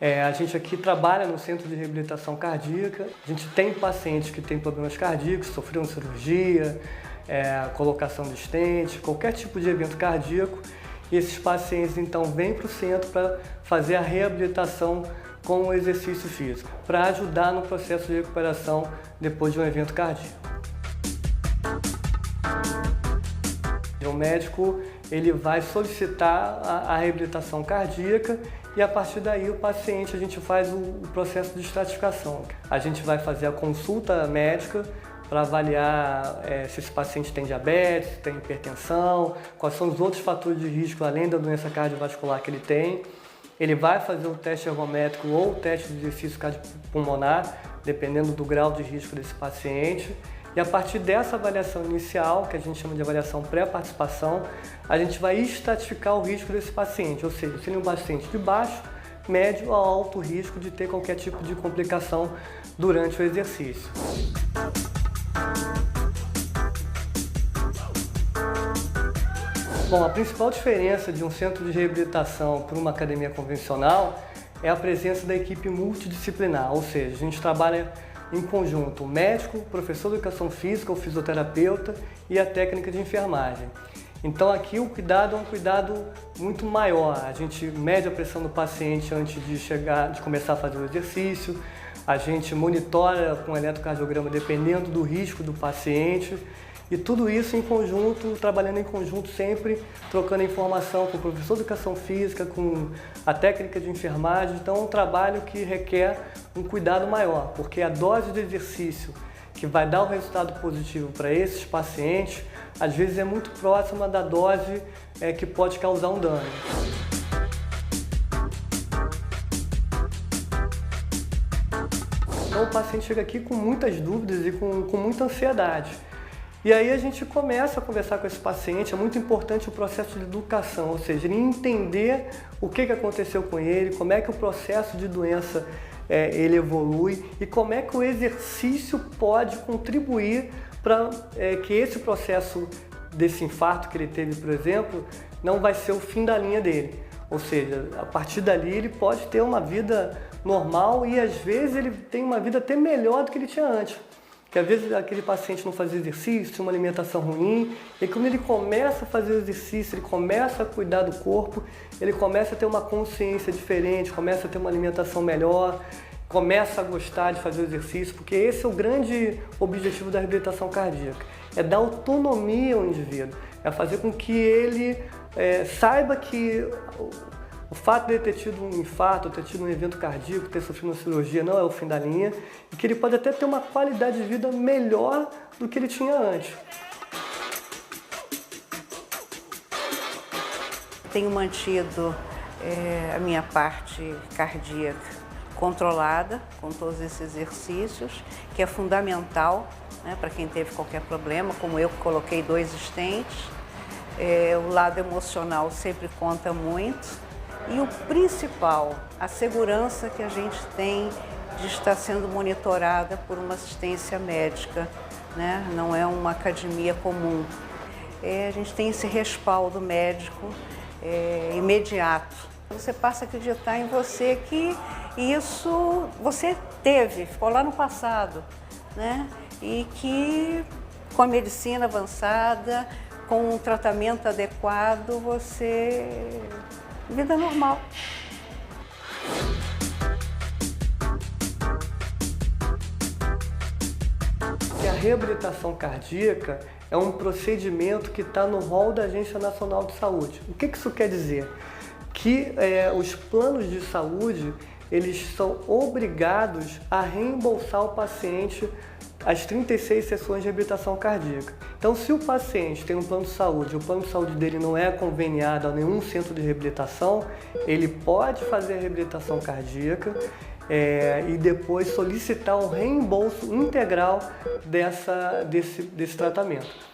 A gente aqui trabalha no Centro de Reabilitação Cardíaca. A gente tem pacientes que têm problemas cardíacos, sofreram cirurgia, colocação de stent, qualquer tipo de evento cardíaco. E esses pacientes então vêm para o centro para fazer a reabilitação com o exercício físico, para ajudar no processo de recuperação depois de um evento cardíaco. O médico ele vai solicitar a reabilitação cardíaca e a partir daí o paciente a gente faz o processo de estratificação. A gente vai fazer a consulta médica para avaliar se esse paciente tem diabetes, tem hipertensão, quais são os outros fatores de risco além da doença cardiovascular que ele tem. Ele vai fazer o teste ergométrico ou o teste de exercício cardiopulmonar, dependendo do grau de risco desse paciente. E a partir dessa avaliação inicial, que a gente chama de avaliação pré-participação, a gente vai estratificar o risco desse paciente, ou seja, se ele é um paciente de baixo, médio ou alto risco de ter qualquer tipo de complicação durante o exercício. Bom, a principal diferença de um centro de reabilitação para uma academia convencional é a presença da equipe multidisciplinar, ou seja, a gente trabalha em conjunto o médico, o professor de educação física, o fisioterapeuta e a técnica de enfermagem. Então aqui o cuidado é um cuidado muito maior. A gente mede a pressão do paciente antes de começar a fazer o exercício, a gente monitora com eletrocardiograma dependendo do risco do paciente e tudo isso em conjunto, trabalhando em conjunto sempre, trocando informação com o professor de educação física, com a técnica de enfermagem. Então é um trabalho que requer um cuidado maior, porque a dose de exercício que vai dar o resultado positivo para esses pacientes, às vezes é muito próxima da dose que pode causar um dano. Então o paciente chega aqui com muitas dúvidas e com muita ansiedade. E aí a gente começa a conversar com esse paciente, é muito importante o processo de educação, ou seja, ele entender o que aconteceu com ele, como é que o processo de doença ele evolui e como é que o exercício pode contribuir para que esse processo desse infarto que ele teve, por exemplo, não vai ser o fim da linha dele. Ou seja, a partir dali ele pode ter uma vida normal e às vezes ele tem uma vida até melhor do que ele tinha antes. Porque às vezes aquele paciente não fazia exercício, tinha uma alimentação ruim, e quando ele começa a fazer o exercício, ele começa a cuidar do corpo, ele começa a ter uma consciência diferente, começa a ter uma alimentação melhor, começa a gostar de fazer o exercício, porque esse é o grande objetivo da reabilitação cardíaca, é dar autonomia ao indivíduo, é fazer com que ele saiba que o fato de ele ter tido um infarto, ter tido um evento cardíaco, ter sofrido uma cirurgia não é o fim da linha e que ele pode até ter uma qualidade de vida melhor do que ele tinha antes. Tenho mantido a minha parte cardíaca controlada com todos esses exercícios, que é fundamental, né, para quem teve qualquer problema, como eu que coloquei 2 stents. O lado emocional sempre conta muito. E o principal, a segurança que a gente tem de estar sendo monitorada por uma assistência médica, né? Não é uma academia comum. A gente tem esse respaldo médico imediato. Você passa a acreditar em você que isso você teve, ficou lá no passado, né? E que com a medicina avançada, com um tratamento adequado, você... vida normal. A reabilitação cardíaca é um procedimento que está no rol da Agência Nacional de Saúde. O que isso quer dizer? Que os planos de saúde eles são obrigados a reembolsar o paciente as 36 sessões de reabilitação cardíaca. Então, se o paciente tem um plano de saúde, o plano de saúde dele não é conveniado a nenhum centro de reabilitação, ele pode fazer a reabilitação cardíaca e depois solicitar um reembolso integral desse tratamento.